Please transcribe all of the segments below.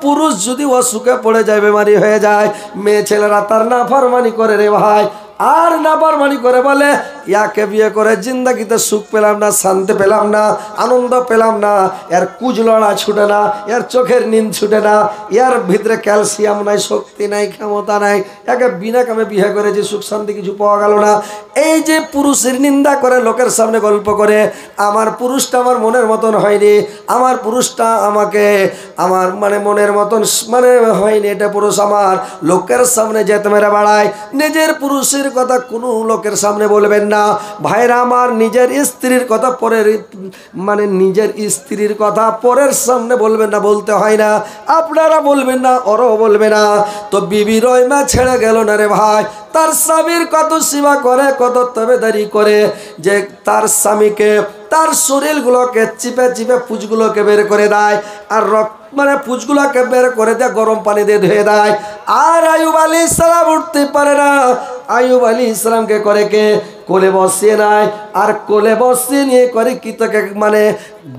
পুরুষ যদি অসুখে পড়ে যায়, বেমারি হয়ে যায়, মেয়ে ছেলেরা তার নাফরমানি করে রে ভাই, আর নাফরমানি করে বলে ইয়াকে বিয়ে করে জিন্দাগিতে সুখ পেলাম না, শান্তি পেলাম না, আনন্দ পেলাম না, এর কুজলড়া ছুটে না, এর চোখের নিন্দ ছুটে না, এর ভিতরে ক্যালসিয়াম নাই, শক্তি নাই, ক্ষমতা নাই, একে বিনা কামে বিয়ে করে যে সুখ শান্তি কিছু পাওয়া গেল না। এই যে পুরুষের নিন্দা করে লোকের সামনে গল্প করে, আমার পুরুষটা আমার মনের মতন হয়নি, আমার পুরুষটা আমাকে আমার মানে মনের মতন মানে হয়নি, এটা পুরুষ আমার লোকের সামনে যেতে মেরে বাড়ায়। নিজের পুরুষের কথা কোনো লোকের সামনে বলবেন না ভাইরা আমার, নিজের স্ত্রীর কথা পরের মানে নিজের স্ত্রীর কথা পরের সামনে বলবেন না, বলতে হয় না, আপনারা বলবেন না, ওরাও বলবে না। তো বিবি রইমা ছেড়ে গেল না রে ভাই, তার স্বামীর কত সেবা করে, কত তবেদারি করে, যে তার স্বামীকে তার শরীরগুলোকে চিপে চিপে পুজগুলোকে বের করে দেয়, আর মানে পুজগুলোকে বের করে দেয়, গরম পানি দিয়ে ধুয়ে দেয়। আর আইয়ুব আলাইহিস সালাম উঠতে পারে না, আইয়ুব আলাইহিস সালামকে করে কে কোলে বসিয়ে নেয়, আর কোলে বসিয়ে নিয়ে করে কি তাকে মানে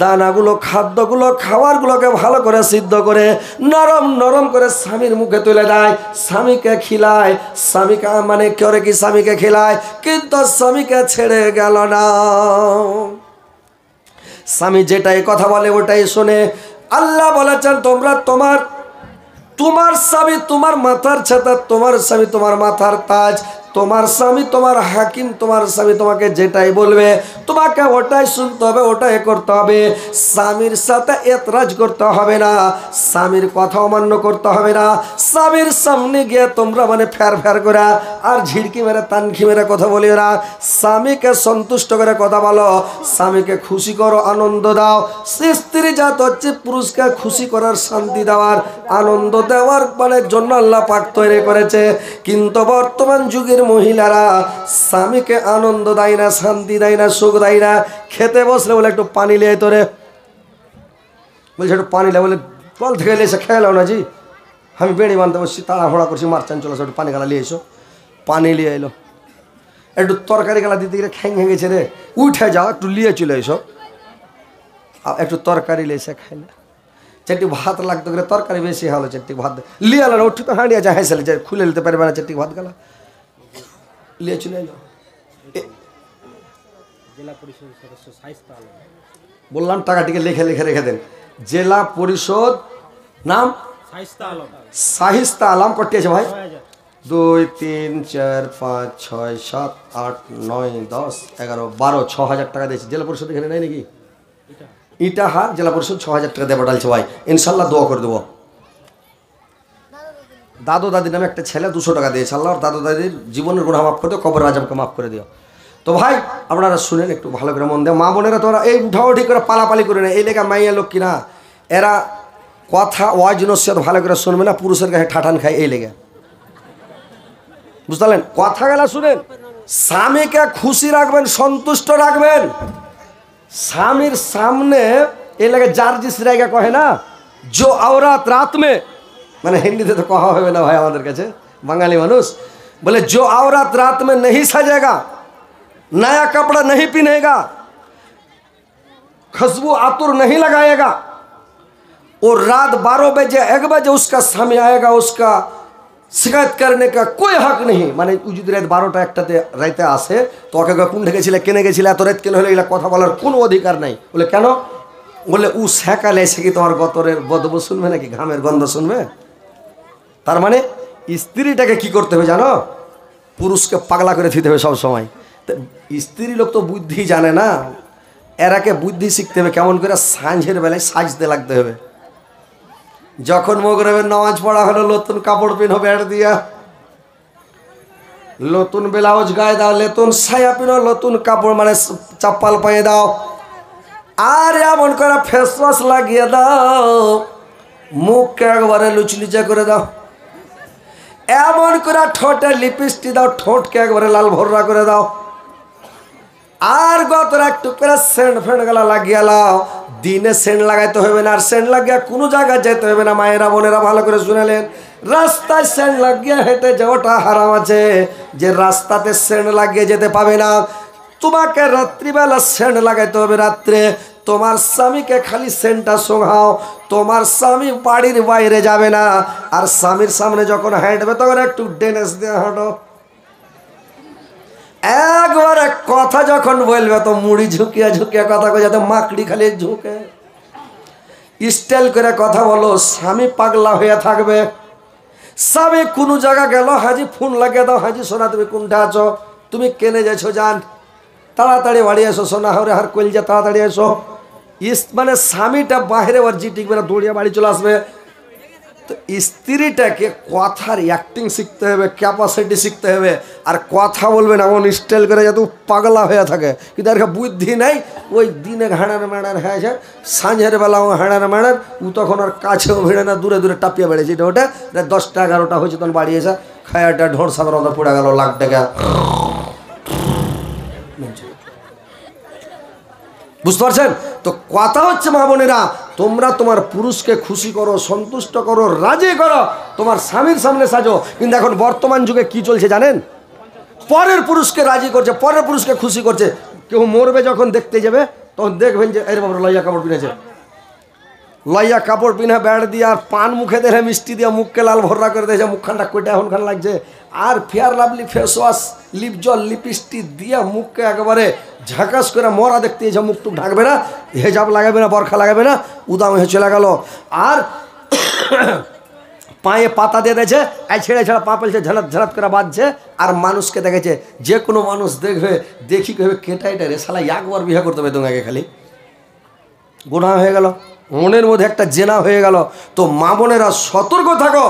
দানাগুলো খাদ্যগুলো খাবারগুলোকে ভালো করে সিদ্ধ করে নরম নরম করে স্বামীর মুখে তুলে দেয়, স্বামীকে খিলায়, স্বামীকে মানে করে কি স্বামীকে খিলায়, কিন্তু স্বামীকে ছেড়ে গেল না। স্বামী যেটাই কথা বলে ওটাই শোনে। আল্লাহ বলেছেন তোমরা তোমার স্বামী তোমার মাথার ছাতা, তোমার স্বামী তোমার মাথার তাজ, তোমার স্বামী তোমার হাকিম, তোমার স্বামী তোমাকে যেটাই বলবে তোমাকে ওটাই শুনতে হবে, ওটাই করতে হবে। স্বামীর সাথে এতরাজ করতে হবে না, স্বামীর কথা অমান্য করতে হবে না। স্বামীর সামনে গিয়ে তোমরা মানে ফ্যার ফ্যার করে আর ঝিড়কি মেরে তানখি মেরে কথা বলিও না। স্বামীকে সন্তুষ্ট করে কথা বলো, স্বামীকে খুশি করো, আনন্দ দাও। স্ত্রী জাত হচ্ছে পুরুষকে খুশি করার, শান্তি দেওয়ার, আনন্দ দেওয়ার মানে জন্য আল্লাহ পাক তৈরি করেছে। কিন্তু বর্তমান যুগের মহিলারা স্বামীকে আনন্দ দেয় না, শান্তি দেয় না, সুখ দেয় না। খেতে বসলে বলে একটু পানি লিয়ে তোরে বলছে, একটু পানি লে, বলে কল থেকে এসে খেয়ে না জি, আমি বেড়ি বানতে বসছি, তাড়াহুড়া করছি, মারচান চলে একটু পানি গালা নিয়ে এসো। পানি নিয়ে এলো, একটু তরকারি গালা দিতে গেলে খ্যাং গেছে রে, উঠে যাও, একটু নিয়ে চলে এসো, একটু তরকারি লেসে খাইলে। চারটি ভাত লাগতো করে তরকারি বেশি হলো, চারটি ভাত লিয়ে এলো, উঠে তো হাঁড়িয়া যা হেসেলে যে খুলে নিতে পারবে না, চারটি ভাত গেলা লিয়ে চলে এলো। জেলা পরিষদ সদস্য শাহিস্তা আলম, বললাম টাকাটিকে লিখে লিখে রেখে দেন। জেলা পরিষদ নাম শাহিস্তা আলম। কটি আছে ভাই? 2 3 4 5 6 7 8 9 10 11 12 6,000 টাকা দিয়েছে। জেলা পরিষদ এখানে নেই নাকি? ইটা হার জেলা পরিষদ 6,000 টাকা দিয়ে পাঠালছে ভাই, ইনশাল্লাহ দোয়া করে দেবো। দাদু দাদির নামে একটা ছেলে 200 টাকা দিয়েছে, আল্লাহ দাদু দাদির জীবনের গুনাহ মাফ করে দিও, কবর আযাবকে মাফ করে দিও। তো ভাই আপনারা শুনেন, একটু ভালো করে মন দেও। মা বোনেরা তোরা এই উঠাউঠি করে পালাপালি করে না, এই লেখা মাইয়া লোক কিনা এরা কথা ওয়াজ নসিহত ভালো করে শুনবে না, পুরুষের কাছে ঠাঠান খায় এই লেগে, বুঝলেন? কথা গেলা শুনেন, স্বামীকে খুশি রাখবেন, সন্তুষ্ট রাখবেন। স্বামীর সামনে এই লাগে যার জিস জায়গা কহে না, জো আওরাত রাত মে, মানে হিন্দিতে তো কহা হবে না ভাই আমাদের কাছে, বাঙালি মানুষ বলে जो औरत रात में नहीं सजेगा, नया कपड़ा नहीं पहनेगा, खुशबू आतुर नहीं लगाएगा, और रात 12 बजे 1 बजे उसका स्वामी आएगा, उसका शिकायत करने का कोई हक नहीं। মানে যদি রাত 12টা 1টাতে রাতে আসে, তোকে কোন ঢেকেছিলে, কেনে গেছিলে, এত রাত কেন হলে, এগুলা কথা বলার কোনো অধিকার নাই। বলে কেন? বলে ও সেকালে এসে কি তোমার গতরের বদবু শুনবে নাকি, ঘামের গন্ধ শুনবে? তার মানে স্ত্রীটাকে কি করতে হবে জানো? পুরুষকে পাগলা করে দিতে হবে সব সময়। স্ত্রী লোক তো বুদ্ধি জানে না, এরাকে বুদ্ধি শিখতে হবে কেমন করে সাঁঝের বেলায় সাজতে লাগতে হবে। যখন মগরিবের নামাজ পড়া হলো, নতুন কাপড় পিনো বেড় দিয়া, নতুন ব্লাউজ গায়ে দাও, নতুন সায়া পিনো, নতুন কাপড় মানে চাপ্পাল পায়ে দাও, আর এমন করে ফেস ওয়াশ লাগিয়ে দাও, মুখকে একবারে লুচলিচা করে দাও, এমন করে ঠোঁটে লিপস্টিক দাও, ঠোঁটকে একবারে লাল ভর্রা করে দাও, আর গতরে একটু করে সেন্ট ফেন্ট গেলা লাগিয়ে লাও। দিনে সেন্ট লাগাইতে হবে না, আর সেন্ট লাগিয়ে কোনো জায়গায় যেতে হবে না। মায়েরা বোনেরা ভালো করে শুনেলেন, রাস্তায় সেন্ট লাগিয়ে হেঁটে যাওয়াটা হারাম আছে, যে রাস্তাতে সেন্ট লাগিয়ে যেতে পাবে না। তোমাকে রাত্রিবেলা সেন্ট লাগাইতে হবে রাত্রে, তোমার স্বামীকে খালি সেন্টটা শোঙাও, তোমার স্বামী বাড়ির বাইরে যাবে না। আর স্বামীর সামনে যখন হাঁটবে তখন একটু ডেনেস দিয়ে হাঁটো। একবারে কথা যখন বলবে তো মুড়ি ঝুঁকিয়া ঝুঁকিয়া কথা কই, যাতে মাকড়ি খালি ঝুঁকে স্টাইল করে কথা বলো। স্বামী পাগলা হয়ে থাকবে। স্বামী কোনো জায়গা গেল, হাজি ফোন লাগিয়ে দাও, হাজি সোনা তুমি কোনটা আছো, তুমি কেনে যাইছো, যান তাড়াতাড়ি বাড়ি এসো সোনা, হরে হার কইল, তাড়াতাড়ি এসো। মানে স্বামীটা বাইরে ওর জি টিকবে না, দৌড়িয়ে বাড়ি চলে আসবে। তো স্ত্রীটাকে কথার অ্যাক্টিং শিখতে হবে, ক্যাপাসিটি শিখতে হবে। আর কথা বলবে না এমন স্টাইল করে যাতে পাগলা হয়ে থাকে, কিন্তু আর বুদ্ধি নেই। ওই দিনে হাঁড়ার মাড়ার হয়েছে, সাঁঝের বেলা ও হাঁড়ার মাড়ার, ও তখন ওর কাছেও ভিড়ে না, দূরে দূরে টাপিয়ে বেড়েছে। এটা ওটা 10টা 11টা হয়েছে, তখন বাড়ি এসে খায়াটা ঢোর সাধারণত পড়ে গেল লাখ টাকা। বুঝতে পারছেন তো? কথা হচ্ছে মা বোনেরা, তোমরা তোমার পুরুষকে খুশি করো, সন্তুষ্ট করো, রাজি করো, তোমার স্বামীর সামনে সাজো। কিন্তু এখন বর্তমান যুগে কি চলছে জানেন? পরের পুরুষকে রাজি করছে, পরের পুরুষকে খুশি করছে। কেউ মরবে যখন দেখতে যাবে তখন দেখবেন যে এর বাবা লইয়া কাপড় পিনেছে, লইয়া কাপড় পিনে ব্যাট দিয়ে আর পান মুখে দিলে মিষ্টি দিয়ে মুখকে লাল ভর্রা করে দিয়েছে, মুখখানটা কোটা এখনখান লাগছে। আর fair lovely face wash, lip gel, lipstick দিয়ে মুখকে একেবারে ঝাঁকাস করে মরা দেখতে এসে মুখটুক ঢাকবে না, হেজাব লাগাবে না, বরখা লাগাবে না, উদাম হয়ে চলে গেল। আর পায়ে পাতা দিয়ে দিয়েছে, এই ছেড়ে ছেড়ে পা পেলছে, ঝালাত ঝালাত করে বাঁধছে। আর মানুষকে দেখেছে, যে কোনো মানুষ দেখবে, দেখি কবে কেটা এটা রে শালা একবার বিয়ে করতে হবে তোমাকে, খালি গুনাহ হয়ে গেল, মনের মধ্যে একটা জেনা হয়ে গেল। তো মা বোনেরা সতর্ক থাকো,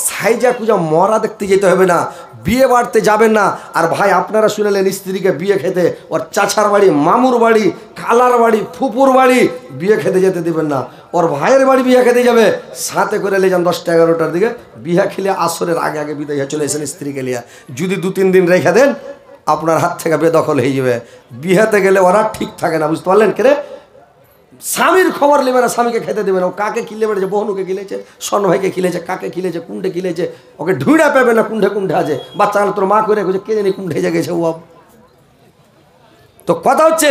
সাইজা কুজা মরা দেখতে যেতে হবে না, বিয়ে বাড়তে যাবেন না। আর ভাই আপনারা শুনেলেন স্ত্রীকে বিয়ে খেতে ওর চাচার বাড়ি, মামুর বাড়ি, খালার বাড়ি, ফুপুর বাড়ি বিয়ে খেতে যেতে দিবেন না। ওর ভাইয়ের বাড়ি বিয়ে খেতে যাবে, সাথে করে নিয়ে যান 10টা 11টার দিকে, বিয়ে খেলে আসরের আগে আগে বিদায় হয়ে চলে এসেন স্ত্রীকে লিয়া। যদি 2-3 দিন রেখে দেন আপনার হাত থেকে বেদখল হয়ে যাবে। বিয়েতে গেলে ওরা ঠিক থাকে না, বুঝতে পারলেন? কেরে স্বামীর খবর নেবে না, স্বামীকে খেতে দেবে না। ও কাকে কিলে বেড়েছে, বহনুকে কিলেছে, স্বর্ণ ভাইকে কিলেছে, কাকে কিলেছে, কুণ্ডে কিলেছে, ওকে ঢুঁড়া পাবে না কুণ্ডে কুণ্ডে আছে। বাচ্চা তোর মা করে রেখেছে, কে জানি কুণ্ডে গেছে ও। তো কথা হচ্ছে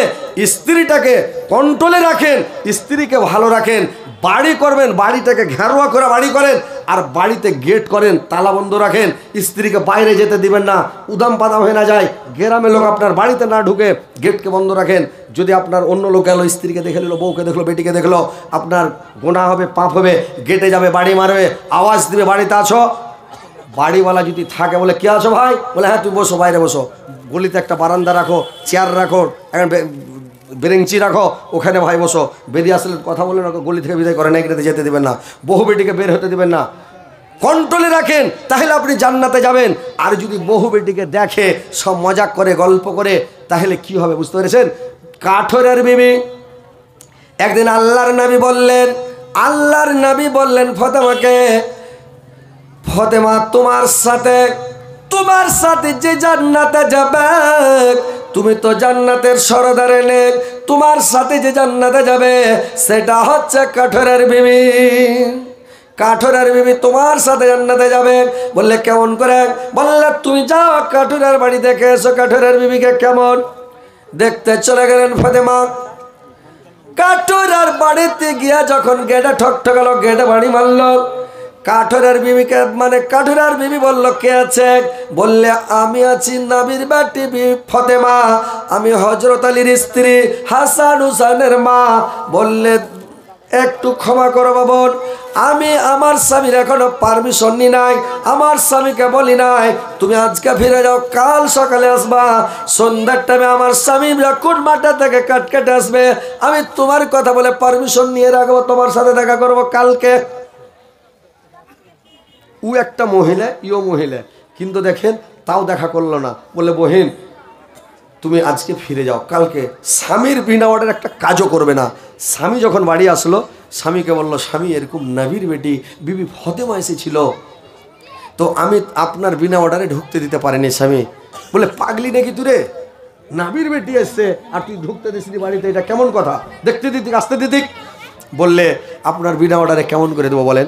স্ত্রীটাকে কন্ট্রোলে রাখেন, স্ত্রীকে ভালো রাখেন। বাড়ি করবেন, বাড়িটাকে ঘেরোয়া করে বাড়ি করেন, আর বাড়িতে গেট করেন, তালা বন্ধ রাখেন। স্ত্রীকে বাইরে যেতে দিবেন না, উদাম পাদাম হয়ে না যায়, গ্রামের লোক আপনার বাড়িতে না ঢুকে গেটকে বন্ধ রাখেন। যদি আপনার অন্য লোক এলো, স্ত্রীকে দেখে নিল, বউকে দেখলো, বেটিকে দেখলো, আপনার গোনা হবে, পাপ হবে, গেটে যাবে, বাড়ি মারবে, আওয়াজ দিবে, বাড়িতে আছো। বাড়িওয়ালা যদি থাকে বলে কে আছো ভাই, বলে হ্যাঁ তুই বসো, বাইরে বসো। গলিতে একটা বারান্দা রাখো, চেয়ার রাখো, এখন বেরেঞ্চি রাখো, ওখানে ভাই বসো। বেরিয়ে আসলে কথা বলে রাখো, গলি থেকে বিদায় করে না, এগড়ে যেতে দেবেন না, বহু বেটিকে বের হতে দেবেন না। কন্ট্রোলে রাখেন, তাহলে আপনি জান্নাতে যাবেন। আর যদি বহু বেটিকে দেখে, সব মজাক করে, গল্প করে, তাহলে কি হবে বুঝতে পেরেছেন? কাঠরের বিবি একদিন আল্লাহর নবী বললেন ফতেমাকে, ফতেমা তোমার সাথে যে জান্নাতে যাবে, তুমি তো জান্নাতের সরদারে নেই, তোমার সাথে যে জান্নাতে যাবে সেটা হচ্ছে কাঠরের বিবি। কাঠরের বিবি তোমার সাথে জান্নাতে যাবে। বললে কেমন করে? বললে তুমি যাও কাঠরের বাড়ি দেখে এসো কাঠরের বিবিকে কেমন। দেখতে চলে গেলেন ফতেমা। কাঠরের বাড়িতে গিয়া যখন গেটে ঠকঠকালো, গেটে বাড়ি মারলো, কাঠরের বিবিকে মানে কাঠরের বিবি বলল কে আছে? বললে আমি আছি নবীর বেটি ফতেমা, আমি হযরত আলীর স্ত্রী, হাসান হুসাইনের মা। বললে একটু ক্ষমা করো বাবন, আমি আমার স্বামীর এখনো পারমিশন নি নাই, আমার স্বামীকে বলি নাই তুমি আজকে ফিরে যাও, কাল সকালে আসবা। সন্ধ্যার টাইমে আমার স্বামী যখন মাঠে থেকে কাট কেটে আসবে, আমি তোমার কথা বলে পারমিশন নিয়ে রাখবো, তোমার সাথে দেখা করবো কালকে। ও একটা মহিলা, ইও মহিলা, কিন্তু দেখেন তাও দেখা করলো না। বলে বহিন তুমি আজকে ফিরে যাও, কালকে স্বামীর বিনা অর্ডার একটা কাজও করবে না। স্বামী যখন বাড়ি আসলো, স্বামীকে বললো স্বামী এরকম নবীর বেটি বিবি ফতেমা এসেছিল, তো আমি আপনার বিনা অর্ডারে ঢুকতে দিতে পারিনি। স্বামী বলে পাগলি নাকি তুই রে, নবীর বেটি এসছে আর তুই ঢুকতে দিসনি বাড়িতে, এটা কেমন কথা, দেখতে দিতিক আসতে দিতিক। বললে আপনার বিনা অর্ডারে কেমন করে দেবো বলেন?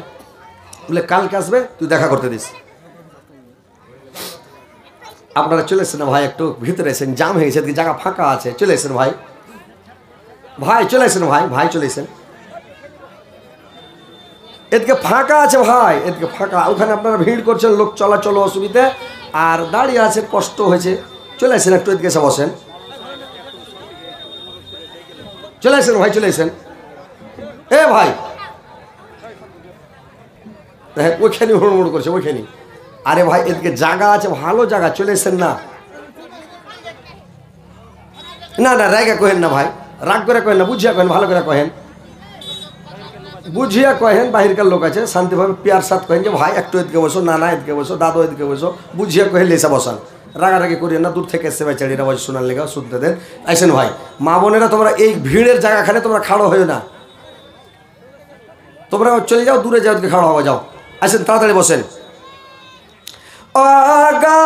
বলে কালকে আসবে, তুই দেখা করতে দিস। আপনারা চলে এসেছেন না ভাই, একটু ভিতরে এসেছেন, জাম হয়ে গেছে, জায়গা ফাঁকা আছে, চলে এসেছেন ভাই। ভাই চলে আসেন, ভাই ভাই চলে আসেন। এদিকে ফাঁকা আছে ভাই, এদিকে ফাঁকা। ওখানে আপনারা ভিড় করছেন, লোক চলাচল অসুবিধে, আর দাঁড়িয়ে আছেন, কষ্ট হয়েছে। চলে আসেন, একটু এদিকে এসে বসেন। চলে আসেন ভাই, চলে আসেন। এ ভাই, হ্যাঁ ওইখানে হুড়মুড় করছে ওইখানে। আরে ভাই এদিকে জায়গা আছে, ভালো জায়গা, চলে এসেন না। না না রাগা কহেন না ভাই, রাগ করে কহেন না, বুঝিয়া কহেন, ভালো করে কহেন, বুঝিয়া কহেন। বাহিরকার লোক আছে, শান্তিভাবে পিয়ার সাথ কহেন যে ভাই একটু এদিকে বসো, না না এদিকে বসো, দাদু এদিকে বসো, বুঝিয়া কহেন লেসা বসান। রাগারাগি করিয়েন না, দূর থেকে এসে ভাই চাড়িরা বসে শোনার লেগা শুনতে দেন। আসেন ভাই, মা বোনেরা তোমরা এই ভিড়ের জায়গাখানে তোমরা খাড়ো হয়ে না, তোমরা চলে যাও, দূরে যাও, খাড়ো হওয়া যাও। আসেন তাড়াতাড়ি বসেন। আগা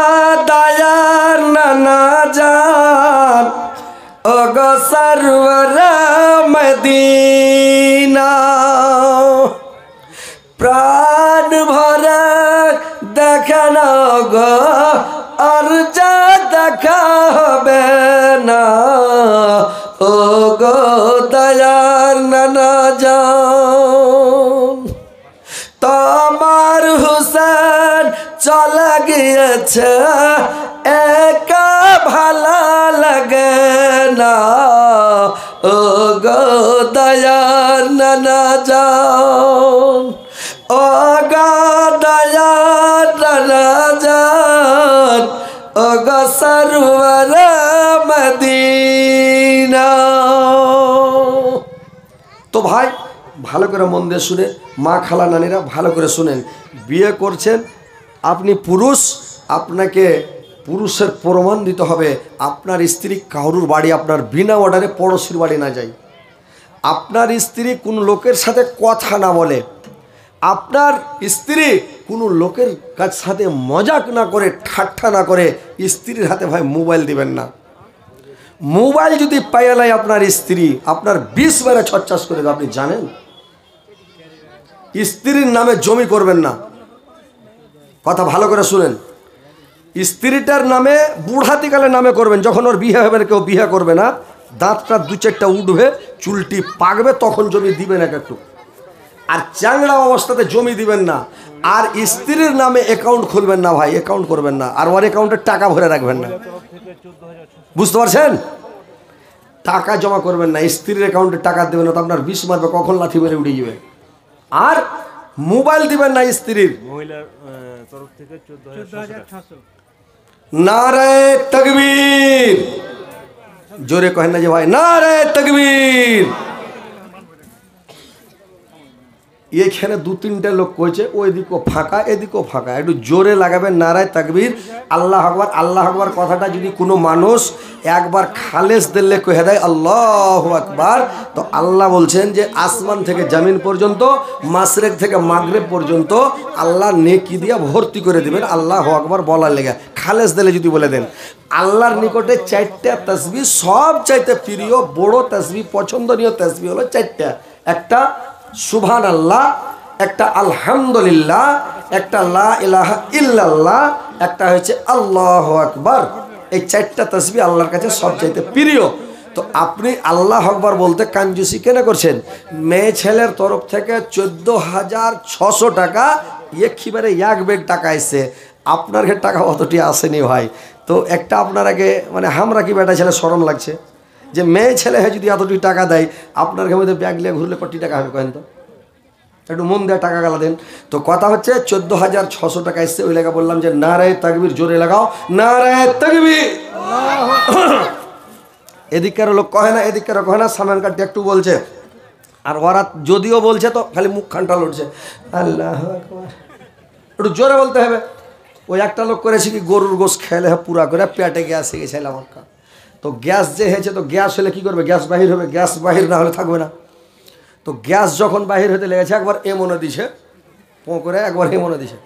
দায়ার নানা জান, ওগো সরওয়ার মদিনা, প্রাণ ভরে দেখেন গো, আর যা দেখা হবে না, ওগো দয়ার নানা জান। তোমার হুসেন চলে গিয়েছে, একা ভালো লাগে না, ও গো দয়ার নানা জান, ও গো দয়ার নানা জান, ও গো সরওয়ার মদিনা। তো ভাই ভালো করে মন দিয়ে শুনে, মা খালা নানিরা ভালো করে শুনেন। বিয়ে করছেন আপনি পুরুষ, আপনাকে পুরুষের প্রমাণ দিতে হবে। আপনার স্ত্রী কারুর বাড়ি আপনার বিনা অর্ডারে পড়োশির বাড়ি না যায়, আপনার স্ত্রী কোনো লোকের সাথে কথা না বলে, আপনার স্ত্রী কোনো লোকের কাছ সাথে মজাক না করে, ঠাট্টা না করে, স্ত্রীর হাতে ভাই মোবাইল দিবেন না। মোবাইল যদি পাইয়ালাই আপনার স্ত্রী আপনার 20 বারে ছচ্ছাস করে দেবে, আপনি জানেন? স্ত্রীর নামে জমি করবেন না, কথা ভালো করে শুনেন। স্ত্রীটার নামে বুড়াতিকালের নামে করবেন, যখন ওর বিয়ে হবে না, কেউ বিয়ে করবে না, দাঁতটা 2-4টা উঠবে, চুলটি পাকবে, তখন জমি দিবেন এক একটু। আর চ্যাংড়া অবস্থাতে জমি দিবেন না। আর স্ত্রীর নামে অ্যাকাউন্ট খুলবেন না ভাই, অ্যাকাউন্ট করবেন না। আর ওর অ্যাকাউন্টে টাকা ভরে রাখবেন না, বুঝতে পারছেন? টাকা জমা করবেন না, স্ত্রীর অ্যাকাউন্টে টাকা দেবেন না, তো আপনার 20 মারবে, কখন লাথি মেরে উড়ে যাবে। আর মোবাইল দিবেন না স্ত্রীর। নারে তাকবীর, জোরে কহেন না যে ভাই নারে তাকবীর। এইখানে 2-3টে লোক কইছে, ওইদিকও ফাঁকা এদিকেও ফাঁকা, একটু জোরে লাগাবেন নারায় তাকবীর, আল্লাহ আকবার। আল্লাহ আকবার কথাটা যদি কোনো মানুষ একবার খালেস দিলে কহে দেয় আল্লাহু আকবার, তো আল্লাহ বলছেন যে আসমান থেকে জমিন পর্যন্ত, মাশরিক থেকে মাগরিব পর্যন্ত আল্লাহ নেকি দিয়া ভর্তি করে দিবেন আল্লাহু আকবার বলার লেগে। খালেস দিলে যদি বলে দেন, আল্লাহর নিকটে 4টা তাসবিহ সব চাইতে প্রিয়, বড় তাসবিহ, পছন্দনীয় তাসবিহ হলো 4টা। একটা সুবহান আল্লাহ, একটা আলহামদুলিল্লাহ, একটা লা ইলাহা ইল্লাল্লাহ, একটা হচ্ছে আল্লাহু আকবার। এই 4টা তাসবিহ আল্লাহর কাছে সবচাইতে প্রিয়। তো আপনি আল্লাহু আকবার বলতে কাঞ্জুসি কেন করছেন? মেয়ে ছেলের তরফ থেকে 14,600 টাকা একেবারে এক বেগ টাকা এসছে, আপনার কাছে টাকা অতটি আসেনি ভাই। তো একটা আপনার আগে মানে হামরা কি বেটা ছেলে শরম লাগছে যে মেয়ে ছেলে যদি এতটি টাকা দেয়, আপনার মধ্যে ব্যাগ নিয়ে ঘুরলে কটি টাকা হবে কহেন তো? একটু মন দেওয়া টাকা গালা দেন। তো কথা হচ্ছে 14,600 টাকা এসছে, ওই লেখা বললাম যে নারায়ে তাকবীর, জোরে লাগাও নারায়ে তাকবীর। এদিককার লোক কহে না, এদিককার কহে না, সামনের কাটটি একটু বলছে, আর ওরা যদিও বলছে তো খালি মুখ খানটা লড়ছে আল্লাহু আকবার। একটু জোরে বলতে হবে। ওই একটা লোক করেছে কি, গরুর গোশ খেলে পুরা করে পেটে গ্যাস হয়ে গেছে আমাকে। তো গ্যাস যে হয়েছে, তো গ্যাস হলে কি করবে? গ্যাস বাহির হবে, গ্যাস বাহির না হলে থাকবে না। তো গ্যাস যখন বাহির হতে লেগেছে, একবার এমনে দিছে পো করে, একবার এমনে দিছে।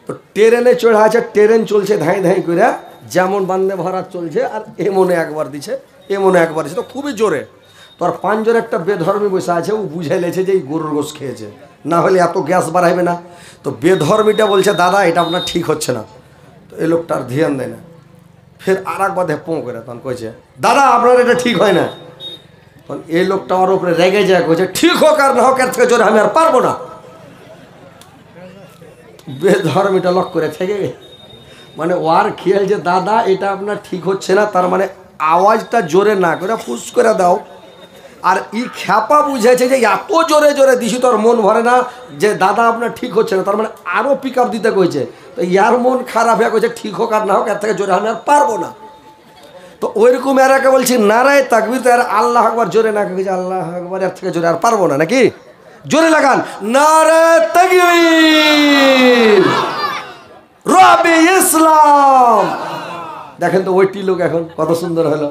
তো ট্রেনে চড়া আছে, ট্রেন চলছে ধাই ধাই করে, যেমন বান্দে ভারত চলছে, আর এমনে একবার দিছে, এমনে একবার দিছে, তো খুবই জোরে। তো আর 5 জন একটা বেধর্মী বসে আছে, ও বুঝাই লেছে যে এই গরুর গোশ খেয়েছে, না হলে এত গ্যাস বাড়াইবে না। তো বেধর্মীটা বলছে দাদা এটা আপনার ঠিক হচ্ছে না। তো এই লোকটার ধ্যান দেয় না, ফের আর একবার পো করে তখন কইছে দাদা আপনার এটা ঠিক হয় না। তখন এই লোকটা আমার উপরে রেগে যায়, কইছে ঠিক হোক আর না হোক এর থেকে জোরে আমি আর পারবো না। বেধর্মীটা লক করে থেকে মানে ওর খেয়াল যে দাদা এটা আপনার ঠিক হচ্ছে না, তার মানে আওয়াজটা জোরে না করে ফুস করে দাও। আর ই খ্যাপা বুঝেছে যে এত জোরে জোরে দিছি তোর মন ভরে না, যে দাদা আপনার ঠিক হচ্ছে না, তার মানে আরও পিক আপ দিতে কইছে। তো ইয়ার মন খারাপ হয়ে কইছে ঠিক হোক আর না হোক এর থেকে জোরে আমি আর পারবো না। তো ওইরকম এরাকে বলছি নারায় তাকবীর, তো আর আল্লাহ আকবার জোরে না কইছে আল্লাহ আকবার এর থেকে জোরে আর পারবো না, নাকি জোরে লাগান নারায় তাকবীর রবে ইসলাম। দেখেন তো ওইটি লোক এখন কত সুন্দর হলো।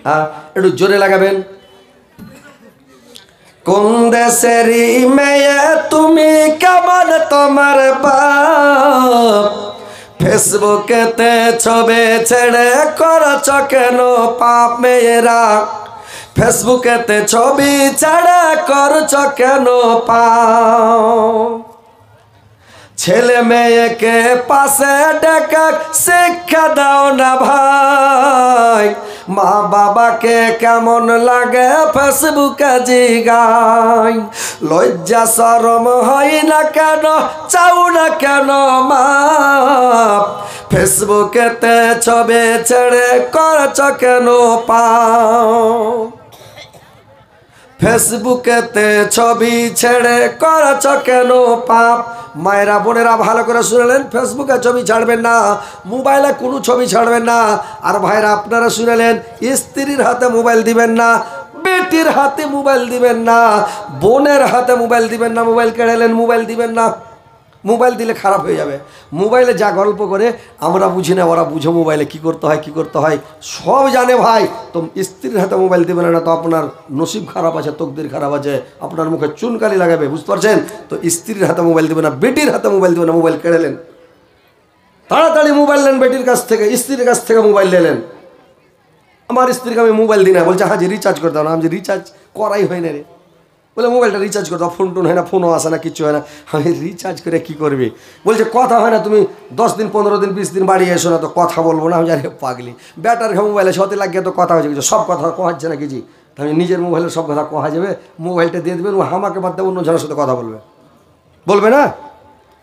হ্যাঁ একটু জোরে লাগাবেন। কোন দেশেরই মেয়ে তুমি, কেমন তোমার বাপ, ফেসবুকেতে ছবি ছেড়ে করছ কেন পাপ, মেয়েরা ফেসবুকেতে ছবি ছেড়ে করছ কেন পাপ, ছেলে মেয়েকে পাশে ডেকে শিক্ষা দাও না ভাই, মা বাবাকে কেমন লাগে ফেসবুকে জিগাই, লজ্জা শরম হয় না কেন, চাও না কেন মা, ফেসবুকেতে ছবি ছেড়ে করছ কেন পাপ, ফেসবুকেতে ছবি ছেড়ে করছ কেন পাপ। মায়েরা বোনেরা ভালো করে শুনলেন, ফেসবুকে ছবি ছাড়বেন না, মোবাইলে কোনো ছবি ছাড়বেন না। আর ভাইরা আপনারা শুনলেন, স্ত্রীর হাতে মোবাইল দিবেন না, বেটির হাতে মোবাইল দিবেন না, বোনের হাতে মোবাইল দিবেন না, মোবাইল কেড়েলেন মোবাইল দিবেন না, মোবাইল দিলে খারাপ হয়ে যাবে। মোবাইলে যা গল্প করে আমরা বুঝি না, ওরা বুঝে মোবাইলে কি করতে হয় কি করতে হয় সব জানে ভাই। তো স্ত্রীর হাতে মোবাইল দেবেন না, তো আপনার নসিব খারাপ আছে, তকদির খারাপ আছে, আপনার মুখে চুনকালি লাগাবে, বুঝতে পারছেন? তো স্ত্রীর হাতে মোবাইল দেবেন না, বেটির হাতে মোবাইল দেবেন না, মোবাইল কেড়েলেন, তাড়াতাড়ি মোবাইল নেন বেটির কাছ থেকে, স্ত্রীর কাছ থেকে মোবাইল নিলেন। আমার স্ত্রীকে আমি মোবাইল দিই না, বলছে হ্যাঁ যে রিচার্জ করে দাও না, আমি যে রিচার্জ করাই হয় না রে, বলে মোবাইলটা রিচার্জ করে দাও, ফোন টোন হয় না, ফোনও আসে না, কিচ্ছু হয় না। আমি রিচার্জ করে কি করবি? বলছে কথা হয় না, তুমি 10 দিন 15 দিন 20 দিন বাড়ি এসো না, তো কথা বলবো না। আমি জানি পাগলি, ব্যাটার ঘে মোবাইলে সতে লাগিয়ে তো কথা হয়েছে, সব কথা কোহাচ্ছে না কিছু, আমি নিজের মোবাইলে সব কথা কোহা যাবে, মোবাইলটা দিয়ে দেবেন, ও আমাকে বাদ দেবে অন্য জনের সাথে কথা বলবে, বলবে না?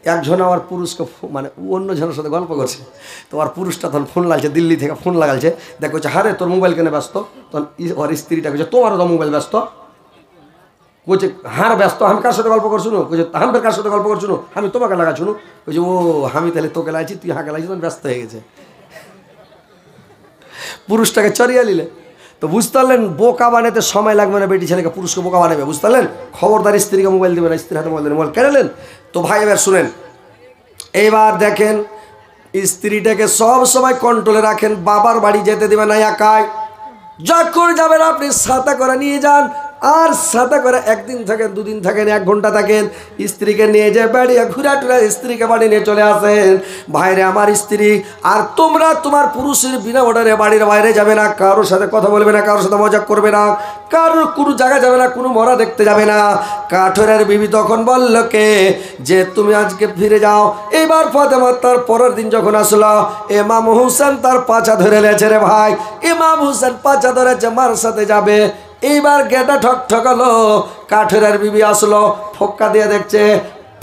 একজন আমার পুরুষকে মানে অন্য জনের সাথে গল্প করছে, তো আর পুরুষটা তখন ফোন লাগছে, দিল্লি থেকে ফোন লাগালছে, দেখো হারে তোর মোবাইল কেনে ব্যস্ত, তখন ওর স্ত্রীটা কইছে তোমারও তো মোবাইল ব্যস্ত, কইছে হার ব্যস্ত, আমি কার সাথে গল্প করছুন, কইছে হামের কার সাথে গল্প করছুন, আমি তোমাকে লাগাচ্ছুন, কইছে ও আমি তাহলে তোকে লাগাইছি, তুই হাঁকে লাগাইছি, তখন ব্যস্ত হয়ে গেছে, পুরুষটাকে চড়িয়ে নিলে। তো বুঝতে পারলেন বোকা বানাতে সময় লাগবে না, বেটি ছেলেকে পুরুষকে বোকা বানাবে, বুঝতে পারলেন? খবরদার স্ত্রীকে মোবাইল দেবে না, স্ত্রীর হাতে মোবাইল দেবেন, মোবাইল কেড়েলেন। তো ভাই এবার শুনেন, এইবার দেখেন স্ত্রীটাকে সব সময় কন্ট্রোলে রাখেন, বাবার বাড়ি যেতে দেবেন না একাই, যখন যাবেন আপনি সাথে করে নিয়ে যান, আর সাথে করে একদিন থাকেন, দুদিন থাকেন, 1 ঘন্টা থাকেন, স্ত্রীকে নিয়ে যায় বাড়ি, ঘুরা টুরা স্ত্রীকে বাড়ি নিয়ে চলে আসেন। ভাইরে আমার স্ত্রী আর তোমরা তোমার পুরুষের বিনা অর্ডারে বাড়ির বাইরে যাবে না, কারোর সাথে কথা বলবে না, কারোর সাথে মজা করবে না, কারোর কোনো জায়গা যাবে না, কোনো মরা দেখতে যাবে না। কাঠের বিবি তখন বলল কে যে তুমি আজকে ফিরে যাও। এইবার ফাতেমা তার পরের দিন যখন আসলো, ইমাম হোসেন তার পাছা ধরে লেছে রে ভাই, ইমাম হোসেন পাছা ধরেছে, মার সাথে যাবে। এইবার গেটা ঠক ঠকালো, কাঠের বিবি আসলো, ফক্কা দিয়ে দেখছে,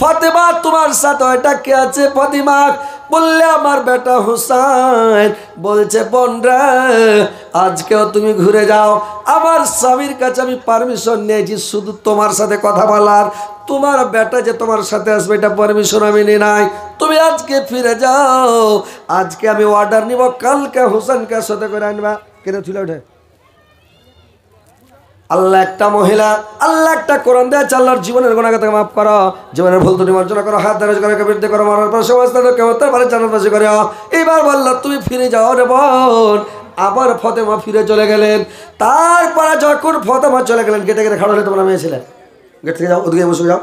ফাতেমা তোমার সাথে এটা কে আছে? ফাতেমা বললে আমার বেটা হুসাইন। বলছে বোন রে আজকেও তুমি ঘুরে যাও, আমার স্বামীর কাছে আমি পারমিশন নিয়েছি শুধু তোমার সাথে কথা বলার, তোমার বেটা যে তোমার সাথে আসবে এটা পারমিশন আমি নিই নাই, তুমি আজকে ফিরে যাও, আজকে আমি অর্ডার নিব, কালকে হুসাইনকে সাথে করে আনবা। কেন তুলে ওঠে আল্লাহ একটা মহিলা, আল্লাহ একটা কোরআন দেয়, আল্লাহর জীবনের গুনাহকে মাফ করো, জীবনের ভুল ত্রুটি মার্জনা করো, হাত দারাজ করে বিরুদ্ধে করো, মরার পর সমস্ত কেমতের পারে জান্নাত বাসী করে। এইবার বলল তুমি ফিরে যাও রে বোন। আবার ফাতেমা ফিরে চলে গেলেন। তারপরে যখন ফাতেমা চলে গেলেন, গেটে গেটে খাড়া হলে তোমরা মেয়ে ছেলে গেট থেকে যাও, ওদিকে বসে যাও,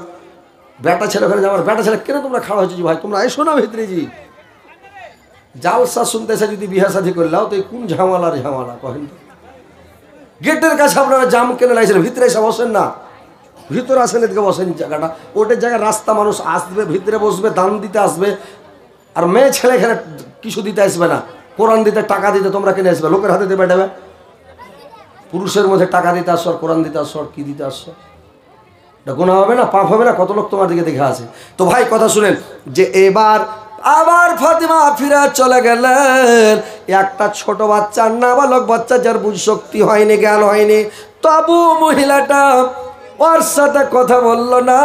বেটা ছেলে ওখানে যাও, বেটা ছেলে কেন তোমরা খাড়া হয়েছি ভাই, তোমরা এসো না ভিতরে জি, জালসা শুনতেছে যদি বিহা শাদী করলাও তো কোন ঝামেলার ঝামেলা কহেন। গেটের কাছে আপনারা জাম কেনে লাগছেন, ভিতরে এসে বসেন না, ভিতরে আসেন, এদিকে বসেন জায়গাটা, ওটার জায়গায় রাস্তা, মানুষ আসবে ভিতরে বসবে, দান দিতে আসবে, আর মেয়ে ছেলে এখানে কিছু দিতে আসবে না, কোরআন দিতে টাকা দিতে তোমরা কিনে আসবে, লোকের হাতে দেবে দেবে। পুরুষের মধ্যে টাকা দিতে আসছো আর কোরআন দিতে আসছো আর কি দিতে আসছো? এটা গুনাহ হবে না, পাপ হবে না? কত লোক তোমার দিকে দেখে আছে। তো ভাই কথা শুনেন, যে এবার আবার ফাতিমা ফিরে চলে গেলেন। একটা ছোট বাচ্চা, নাবালক বাচ্চা, যার বুঝ শক্তি হয়নি, জ্ঞান হয়নি, তবু মহিলাটা ওর সাথে কথা বলল না।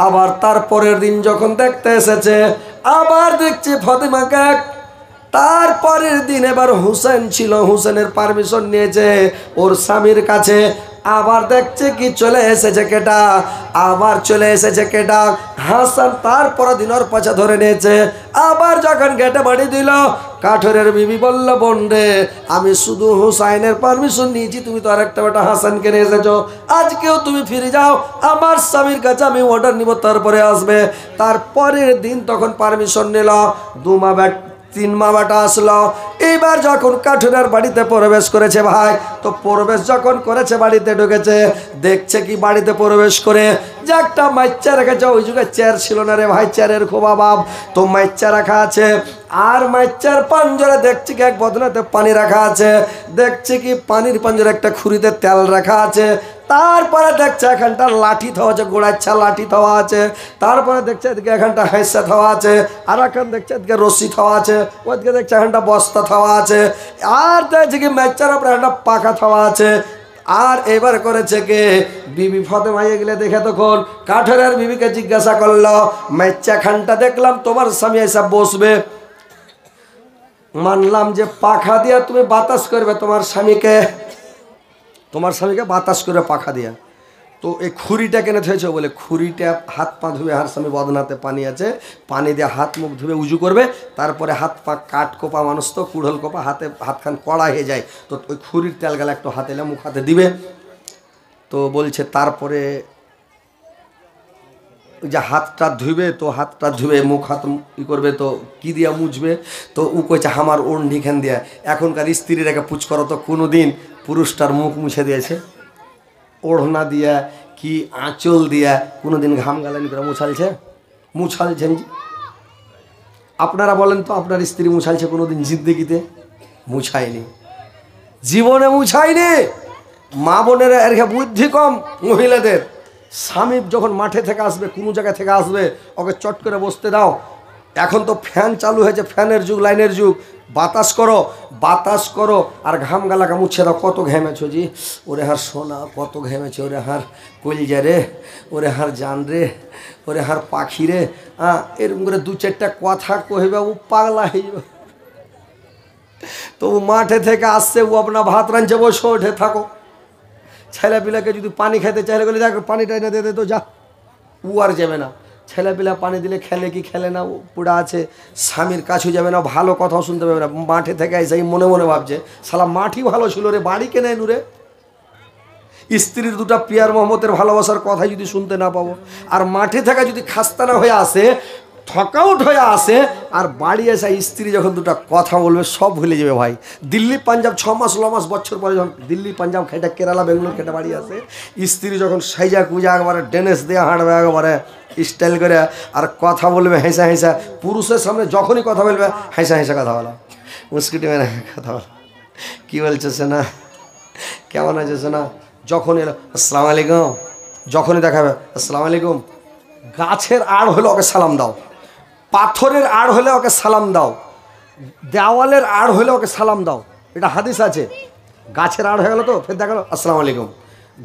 আবার তারপরের দিন যখন দেখতে এসেছে, আবার দেখছি ফাতিমাকে। তারপরের দিন এবার হুসেন ছিল, হুসেনের পারমিশন নিয়েছে ওর স্বামীর কাছে। আবার দেখছে কি চলে এসেছে কেটা, আবার চলে এসেছে কেটা, হাসান। তারপর দিন ওর পাছা ধরে নিয়েছে। আবার যখন গেটে বাড়ি দিল, কাঠরের বিবি বলল, বোন রে, আমি শুধু হুসাইনের পারমিশন নিয়েছি, তুমি তো আরেকটা বেটা হাসানকে নিয়ে এসেছো, আজকেও তুমি ফিরে যাও, আমার স্বামীর কাছে আমি অর্ডার নিব, তারপরে আসবে। তারপরের দিন তখন পারমিশন নিল, 2 মা 3 মা বেটা আসলো। এইবার যখন কাঠুরার বাড়িতে প্রবেশ করেছে ভাই, তো প্রবেশ যখন করেছে, বাড়িতে ঢুকেছে, দেখছে কি বাড়িতে প্রবেশ করে যে একটা মাইচা রেখেছে। ওই যুগে চেয়ার ছিল না রে ভাই, চেয়ারের খুব অভাব, তো মাইচা রাখা আছে। আর মাইচার পাঞ্জরে দেখছি কি এক বদনাতে পানি রাখা আছে, দেখছি কি পানির পাঞ্জরে একটা খুরিতে তেল রাখা আছে। তারপরে দেখছে এখানটা লাঠি থাওয়া আছে, গোড়াচ্ছা লাঠি থাওয়া আছে। তারপরে দেখছে এদিকে এখানটা হাইসা থাওয়া আছে, আর এখন দেখছে এদিকে রশি থাওয়া আছে, ওদিকে দেখছে এখানটা বস্তা থাওয়া আছে, আর দেখছে কি মেচার উপরে একটা পাখা থাওয়া আছে। আর এবার করেছে কে, বিবি ফাতেমা গেলে দেখে তখন কাঠের বিবিকে জিজ্ঞাসা করলো, মেচা খানটা দেখলাম তোমার স্বামী এসে বসবে, মানলাম যে পাখা দিয়া তুমি বাতাস করবে তোমার স্বামীকে, তোমার স্বামীকে বাতাস করে পাখা দিয়া, তো এই খুরিটা কেনে থয়েছে? বলে খুরিটা হাত পা ধুবে, হার স্বামী বদনাতে পানি আছে, পানি দিয়ে হাত মুখ ধুবে উজু করবে, তারপরে হাত পা কাঠ কোপা মানুষ তো, কুড়ল কোপা, হাতে হাতখান কড়া হয়ে যায়, তো ওই খুরির তেল গেলে একটু হাতে এলে মুখ হাতে দিবে। তো বলছে তারপরে ওই যে হাতটা ধুবে, তো হাতটা ধুবে মুখ হাত ই করবে, তো কি দিয়া মুছবে? তো ও কইছে আমার ওড়নি খান দিয়া। এখনকার স্ত্রীর একে পুচ করো তো, কোনো দিন পুরুষটার মুখ মুছে দিয়েছে ওড়না দিয়া কি আঁচল দিয়া? কোনো দিন ঘাম গালানি করে মুছালছে? মুছালছেন? আপনারা বলেন তো, আপনার স্ত্রী মুছালছে কোনো দিন জিন্দেগিতে? মুছায়নি, জীবনে মুছায়নি। মা বোনের এর বুদ্ধি কম মহিলাদের। স্বামী যখন মাঠে থেকে আসবে, কোনো জায়গা থেকে আসবে, ওকে চট করে বসতে দাও। এখন তো ফ্যান চালু হয়েছে, ফ্যানের যুগ, লাইনের যুগ, বাতাস করো, বাতাস করো, আর ঘাম গালাকে মুছে দাও। কত ঘেমেছো জি, ওরে হার সোনা, কত ঘেমেছে, ওরে হার কলিজা রে, ওরে হার জান রে, ওরে হার পাখি রে। এরকম করে 2-4টা কথা কহিবে, ও পাগলা হয়ে যাবে। তো ও মাঠে থেকে আসছে, ও আপনার ভাত রাঁধছে, বসে ওঠে থাকো। ছেলেপিলাকে যদি পানি খেতে চাইলে বলে দেখ পানিটা এনে দে, তো যা, ও আর যাবে না। ছেলেপিলা পানি দিলে খেলে কি খেলে না, পুরা আছে, স্বামীর কাছেও যাবে না, ভালো কথাও শুনতে পাবে না। মাঠে থেকে এসে মনে মনে ভাবছে, শালা মাঠই ভালো ছিল রে, বাড়ি কেনে নুরে। স্ত্রীর 2টা পিয়ার মোহাম্মদের ভালোবাসার কথা যদি শুনতে না পাবো, আর মাঠে থাকা যদি খাস্তানা হয়ে আসে, থকাউট হয়ে আসে, আর বাড়ি এসে স্ত্রী যখন 2টা কথা বলবে, সব ভুলে যাবে ভাই। দিল্লি পাঞ্জাব 6 মাস 9 মাস বছর পরে যখন দিল্লি পাঞ্জাব খেটে, কেরালা বেঙ্গলোর খেটে বাড়ি আসে, স্ত্রী যখন সাইজা কুজা একবারে ডেনেস দিয়ে হাঁটবে, একবারে স্টাইল করে, আর কথা বলবে হেসা হেসা। পুরুষের সামনে যখনই কথা বলবে, হেসা হেসা কথা বলা, মুস্কিটি মেরে কথা বলা, কী বলছে শোনা, কেমন আছে শোনা। যখন এলো আসসালামু আলাইকুম, যখনই দেখাবে আসসালামু আলাইকুম। গাছের আড় হলে ওকে সালাম দাও, পাথরের আড় হলে ওকে সালাম দাও, দেওয়ালের আড় হলে ওকে সালাম দাও, এটা হাদিস আছে। গাছের আড় হয়ে গেলো তো ফের দেখা হলো আসসালামু আলাইকুম,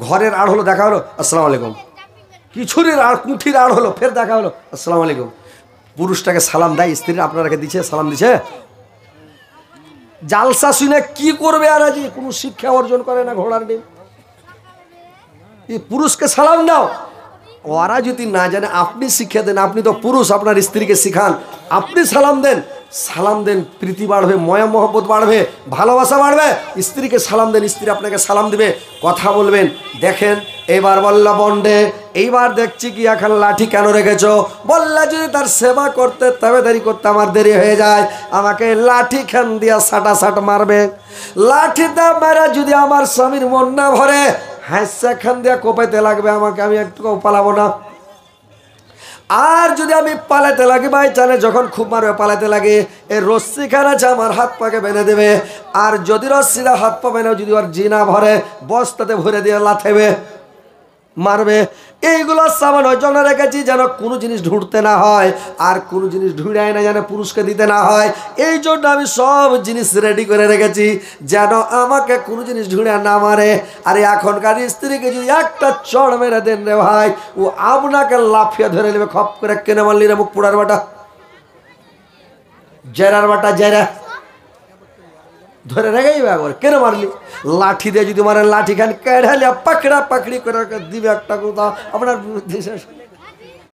ঘরের আড় হলো দেখা হলো আসসালামু আলাইকুম, কিছুরির আড়, কুঠির আড় হলো ফের দেখা হলো আসসালামু আলাইকুম। পুরুষটাকে সালাম দেয় স্ত্রী, আপনারাকে দিচ্ছে সালাম দিচ্ছে। জালসা শুনে কি করবে? আর আজ কোনো শিক্ষা অর্জন করে না ঘোড়ার ডিম। এই পুরুষকে সালাম দাও, ওরা যদি না জানে আপনি শিক্ষা দেন। আপনি তো পুরুষ, আপনার স্ত্রীকে শিখান, আপনি সালাম দেন। সালাম দেন, প্রীতি বাড়বে, ময়া মহব্বত বাড়বে, ভালোবাসা বাড়বে। স্ত্রীকে সালাম দেন, স্ত্রী আপনাকে সালাম দিবে, কথা বলবেন। দেখেন এবার বললা বন্ডে, এইবার দেখছি কি এখন লাঠি কেন রেখেছ? বললা যদি তার সেবা করতে, তবে দেরি করতে আমার দেরি হয়ে যায়, আমাকে লাঠি খান দিয়া সাটা সাট মারবে। লাঠিটা মারা যদি আমার স্বামীর মন না ভরে, হাসা খান দিয়া কোপাইতে লাগবে আমাকে, আমি একটু পালাবো না। আর যদি আমি পালাতে লাগি, ভাই জানে যখন খুব মারবে পালাতে লাগে, এই রশ্মি খান আছে আমার হাত পাকে বেঁধে দেবে, আর যদি রশ্মিরা হাত পাবে না, যদি ওর জিনা ভরে বস্তাতে ভরে দিয়ে লাথেবে মারবে। এইগুলো সামান ওই জন্য রেখেছি যেন কোনো জিনিস ঢুঁড়তে না হয়, আর কোনো জিনিস ঢুঁড়ায় না যেন পুরুষকে দিতে না হয়। এই জন্য আমি সব জিনিস রেডি করে রেখেছি যেন আমাকে কোনো জিনিস ঢুঁড়ে না মারে। আর এখনকার স্ত্রীকে যদি একটা চড় মেরে দেন রে ভাই, ও আপনাকে লাফিয়ে ধরে নেবে। খপ করে কেনে মারলি রে মুখ পোড়ার বাটা, জেরার বাটা, জেরা ধরে রেখেই একবার কেন মারলি। লাঠি দিয়ে যদি মারেন, লাঠি খান কেড়ালিয়া পাকড়া পাকড়ি করে দিবে একটা কোথাও আপনার বুদ্ধি শেষ।